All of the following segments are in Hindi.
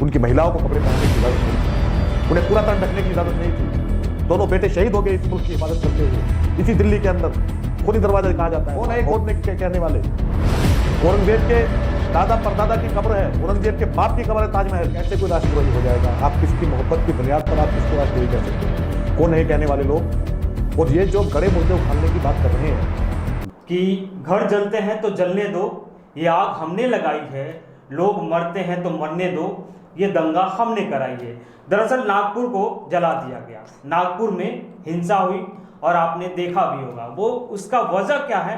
उनकी महिलाओं को कपड़े पहनने की इजाजत नहीं थी, उन्हें पूरा तन ढकने की इजाजत नहीं थी। दोनों बेटे शहीद हो गए इस मुल्क की हिफाजत करते हुए। इसी दिल्ली के अंदर खुली दरवाजा कहा जाता है। कौन है खोदने के कहने वाले? औरंगजेब के दादा परदादा की कब्र है, औरंगजेब के बाप की कब्र है ताजमहल। कैसे कोई राष्ट्रद्रोही हो जाएगा? आप किसकी मोहब्बत की बुनियाद पर आप किसको राष्ट्रद्रोही कह सकते हैं? कौन है कहने वाले लोग? और ये जो गड़े मुर्दे उखाड़ने की बात कर रहे हैं कि घर जलते हैं तो जलने दो, ये आग हमने लगाई है, लोग मरते हैं तो मरने दो, ये दंगा हमने कराई है। दरअसल नागपुर को जला दिया गया, नागपुर में हिंसा हुई और आपने देखा भी होगा। वो उसका वजह क्या है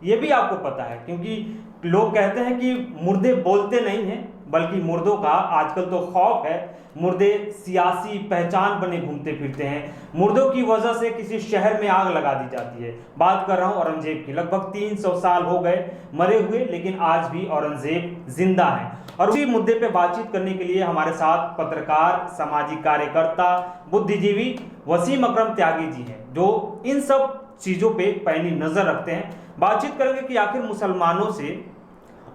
ये भी आपको पता है, क्योंकि लोग कहते हैं कि मुर्दे बोलते नहीं हैं, बल्कि मुर्दों का आजकल तो खौफ है। मुर्दे सियासी पहचान बने घूमते फिरते हैं। मुर्दों की वजह से किसी शहर में आग लगा दी जाती है। बात कर रहा हूं औरंगजेब की। लगभग 300 साल हो गए मरे हुए, लेकिन आज भी औरंगजेब जिंदा है। और उसी मुद्दे पे बातचीत करने के लिए हमारे साथ पत्रकार, सामाजिक कार्यकर्ता, बुद्धिजीवी वसीम अकरम त्यागी जी हैं, जो इन सब चीजों पे पैनी नजर रखते हैं। बातचीत करेंगे कि आखिर मुसलमानों से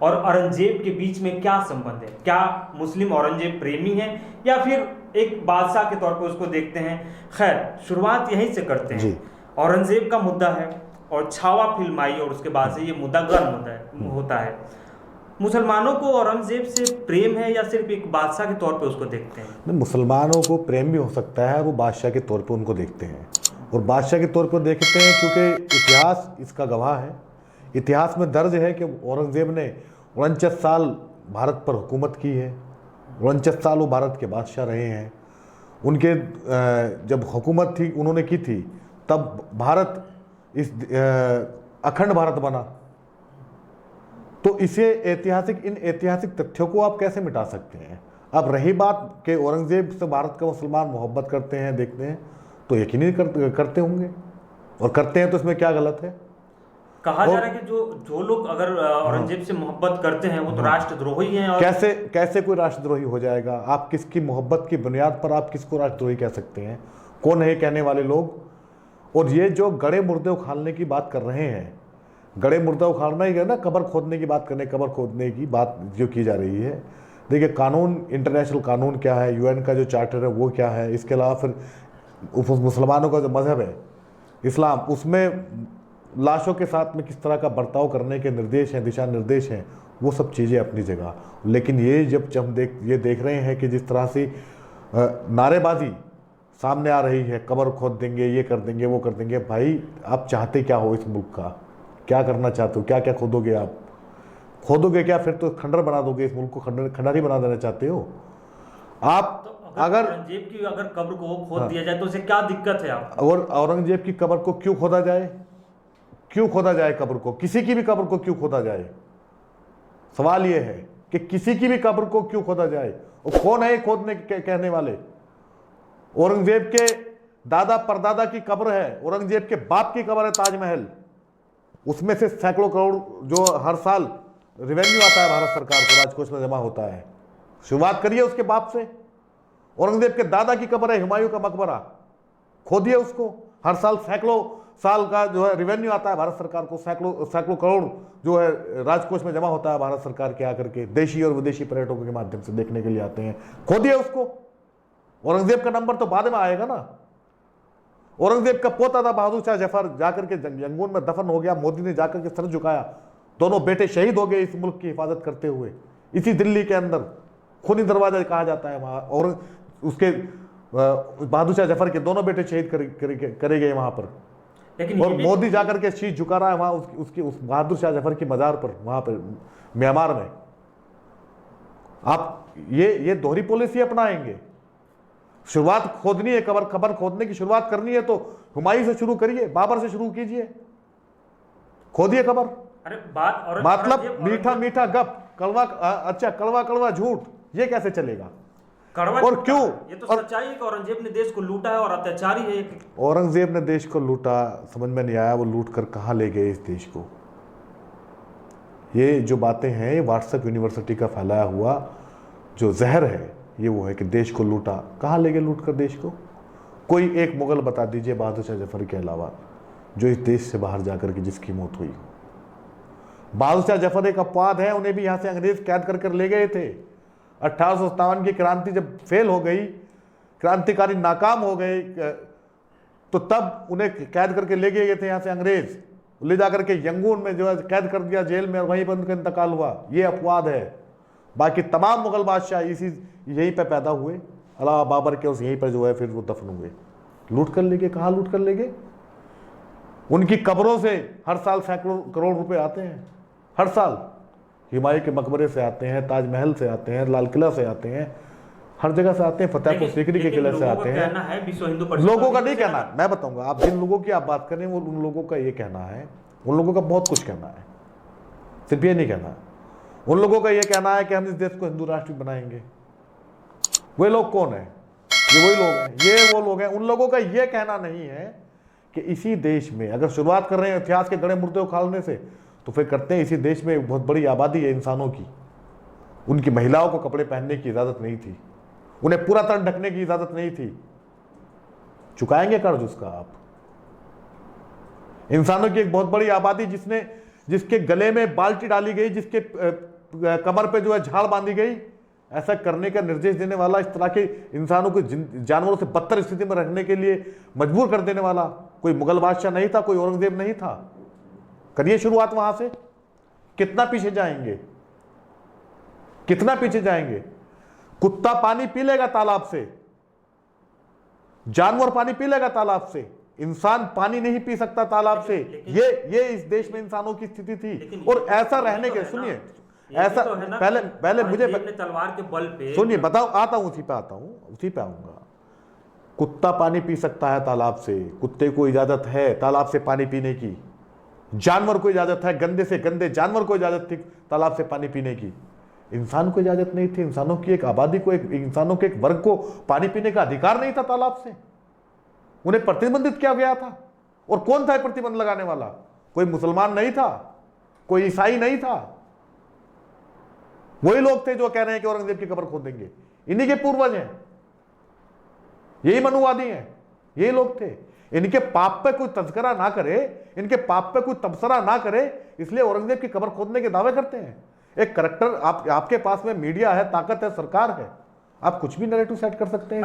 और औरंगजेब के बीच में क्या संबंध है। क्या मुस्लिम औरंगजेब प्रेमी हैं या फिर एक बादशाह के तौर पर उसको देखते हैं। खैर, शुरुआत यहीं से करते हैं। औरंगजेब का मुद्दा है और छावा फिल्म आई और उसके बाद से ये मुद्दा गर्म होता है। मुसलमानों को औरंगजेब से प्रेम है या सिर्फ एक बादशाह के तौर पे उसको देखते हैं? मुसलमानों को प्रेम भी हो सकता है, वो बादशाह के तौर पे उनको देखते हैं। और बादशाह के तौर पर देखते हैं क्योंकि इतिहास इसका गवाह है। इतिहास में दर्ज है कि औरंगजेब ने 49 साल भारत पर हुकूमत की है। 49 साल वो भारत के बादशाह रहे हैं। उनके जब हुकूमत थी उन्होंने की थी, तब भारत इस अखंड भारत बना। तो इसे इन ऐतिहासिक तथ्यों को आप कैसे मिटा सकते हैं? अब रही बात कि औरंगजेब से भारत का मुसलमान मोहब्बत करते हैं, देखते हैं, तो यकीनी करते होंगे, और करते हैं तो इसमें क्या गलत है? कहा जा रहा है कि जो लोग अगर औरंगजेब से मोहब्बत करते हैं वो तो राष्ट्रद्रोही हैं। और कैसे कोई राष्ट्रद्रोही हो जाएगा? आप किसकी मोहब्बत की बुनियाद पर आप किसको राष्ट्रद्रोही कह सकते हैं? कौन है कहने वाले लोग? और ये जो गड़े मुर्दे उखाड़ने की बात कर रहे हैं, गड़े मुर्दा उखाड़ना ही है ना, कब्र खोदने की बात करने, कब्र खोदने की बात जो की जा रही है। देखिए, कानून, इंटरनेशनल कानून क्या है, यूएन का जो चार्टर है वो क्या है, इसके अलावा फिर मुसलमानों का जो मजहब है इस्लाम, उसमें लाशों के साथ में किस तरह का बर्ताव करने के निर्देश हैं, दिशा निर्देश हैं, वो सब चीज़ें अपनी जगह। लेकिन ये जब हम देख रहे हैं कि जिस तरह से नारेबाजी सामने आ रही है, कब्र खोद देंगे, ये कर देंगे, वो कर देंगे। भाई, आप चाहते क्या हो इस मुल्क का? क्या करना चाहते हो? क्या क्या खोदोगे आप? खोदोगे क्या? फिर तो खंडर बना दोगे इस मुल्क को, खंडर ही बना देना चाहते हो आप। तो अगर औरंगजेब की अगर कब्र को खोद दिया जाए तो उसे क्या दिक्कत है आप? और औरंगजेब की कब्र को क्यों खोदा जाए? क्यों खोदा जाए कब्र को? किसी की भी कब्र को क्यों खोदा जाए? सवाल यह है कि किसी की भी कब्र को क्यों खोदा जाए? और कौन है खोदने के कहने वाले? औरंगजेब के दादा परदादा की कब्र है, औरंगजेब के बाप की कब्र है ताजमहल। उसमें से सैकड़ों करोड़ जो हर साल रेवेन्यू आता है भारत सरकार को, राजकोष में जमा होता है। शुरुआत करिए उसके बाप से। औरंगजेब के दादा की कब्र है, हुमायूं का मकबरा, खोदिए उसको। हर साल सैकड़ों साल का जो है रेवेन्यू आता है भारत सरकार को, सैकड़ों करोड़ जो है राजकोष में जमा होता है भारत सरकार के आकर के। देशी और विदेशी पर्यटकों के माध्यम से देखने के लिए आते हैं। खोदिए उसको। औरंगजेब का नंबर तो बाद में आएगा ना। औरंगजेब का पोता था बहादुर शाह जफर, जाकर के यंगून में दफन हो गया। मोदी ने जाकर के सर झुकाया। दोनों बेटे शहीद हो गए इस मुल्क की हिफाजत करते हुए। इसी दिल्ली के अंदर खूनी दरवाजा कहा जाता है वहां। और उसके बहादुर शाह जफर के दोनों बेटे शहीद करे गए वहां पर। और मोदी जाकर के शीश झुका रहा है वहां उस बहादुर शाह जफर की मजार पर, वहां पर म्यांमार में। आप ये दोहरी पॉलिसी अपनाएंगे? शुरुआत खोदनी है, कब्र खोदने की शुरुआत करनी है तो हुमायूं से शुरू करिए, बाबर से शुरू कीजिए, खोदिए कब्र। अरे बात और मतलब मीठा मीठा गप, कड़वा अच्छा कड़वा कड़वा झूठ, ये कैसे चलेगा? और क्यों? ये तो सच्चाई है कि औरंगजेब ने देश को लूटा है और अत्याचारी है। औरंगजेब ने देश को लूटा, समझ में नहीं आया वो लूट कर कहाँ ले गए इस देश को। ये जो बातें हैं, ये व्हाट्सएप यूनिवर्सिटी का फैलाया हुआ जो जहर है, ये वो है कि देश को लूटा। कहाँ ले गए लूट कर देश को? कोई एक मुगल बता दीजिए बहादुर शाह जफर के अलावा जो इस देश से बाहर जाकर के जिसकी मौत हुई हो। बहादुर शाह जफर एक अपवाद है, उन्हें भी यहाँ से अंग्रेज कैद कर ले गए थे। 1857 की क्रांति जब फेल हो गई, क्रांतिकारी नाकाम हो गए, तो तब उन्हें कैद करके ले गए थे यहाँ से अंग्रेज, ले जाकर के यंगून में जो है कैद कर दिया जेल में, और वहीं पर उनका इंतकाल हुआ। ये अपवाद है। बाकी तमाम मुगल बादशाह यहीं पे पैदा हुए, अलावा बाबर के, उस यहीं पर जो है फिर वो दफन हुए। लूट कर ले गए, कहाँ लूट कर ले गए? उनकी कब्रों से हर साल सैकड़ों करोड़ रुपए आते हैं, हर साल। हुमायूं के मकबरे से आते हैं, ताजमहल से आते हैं, लाल किला से आते हैं, हर जगह से आते हैं, फतेहपुर सीकरी के किले से आते हैं। लोगों का नहीं कहना, मैं बताऊंगा। आप जिन लोगों की आप बात करें वो उन लोगों का ये कहना है, उन लोगों का बहुत कुछ कहना है, सिर्फ ये नहीं कहना। उन लोगों का ये कहना है कि हम इस देश को हिंदू राष्ट्र बनाएंगे। वे लोग कौन है? ये वही लोग हैं, ये वो लोग हैं। उन लोगों का ये कहना नहीं है कि इसी देश में, अगर शुरुआत कर रहे हैं इतिहास के गड़े मुर्दे उखाड़ने से, तो फिर करते हैं इसी देश में एक बहुत बड़ी आबादी है इंसानों की। उनकी महिलाओं को कपड़े पहनने की इजाजत नहीं थी, उन्हें पूरा तन ढकने की इजाजत नहीं थी। चुकाएंगे कर्ज उसका आप? इंसानों की एक बहुत बड़ी आबादी जिसके गले में बाल्टी डाली गई, जिसके कमर पे जो है झाड़ बांधी गई, ऐसा करने का निर्देश देने वाला, इस तरह के इंसानों को जानवरों से बदतर स्थिति में रखने के लिए मजबूर कर देने वाला कोई मुगल बादशाह नहीं था, कोई औरंगजेब नहीं था। करिए शुरुआत वहां से। कितना पीछे जाएंगे, कितना पीछे जाएंगे? कुत्ता पानी पी लेगा तालाब से, जानवर पानी पी लेगा तालाब से, इंसान पानी नहीं पी सकता तालाब से। ये इस देश में इंसानों की स्थिति थी। और ऐसा रहने के, सुनिए, ऐसा तो है पहले मुझे तलवार के बल पे, सुनिए, बताओ, आता हूं, उसी पे आता हूं, उसी पे आऊंगा। कुत्ता पानी पी सकता है तालाब से, कुत्ते को इजाजत है तालाब से पानी पीने की। जानवर को इजाजत है, गंदे से गंदे जानवर को इजाजत थी तालाब से पानी पीने की। इंसान को इजाजत नहीं थी। इंसानों की एक आबादी को, इंसानों के एक वर्ग को पानी पीने का अधिकार नहीं था तालाब से। उन्हें प्रतिबंधित किया गया था। और कौन था प्रतिबंध लगाने वाला? कोई मुसलमान नहीं था, कोई ईसाई नहीं था। वही लोग थे जो कह रहे हैं कि औरंगजेब की कब्र खोदेंगे। इन्हीं के पूर्वज हैं, यही मनुवादी हैं, यही लोग थे। इनके पाप पे कोई तस्करा ना करे, इनके पाप पे कोई तबसरा ना करे, इसलिए औरंगजेब की कब्र खोदने के दावे करते हैं। एक करेक्टर, आपके पास में मीडिया है, ताकत है, सरकार है, आप कुछ भी नैरेटिव सेट कर सकते हैं।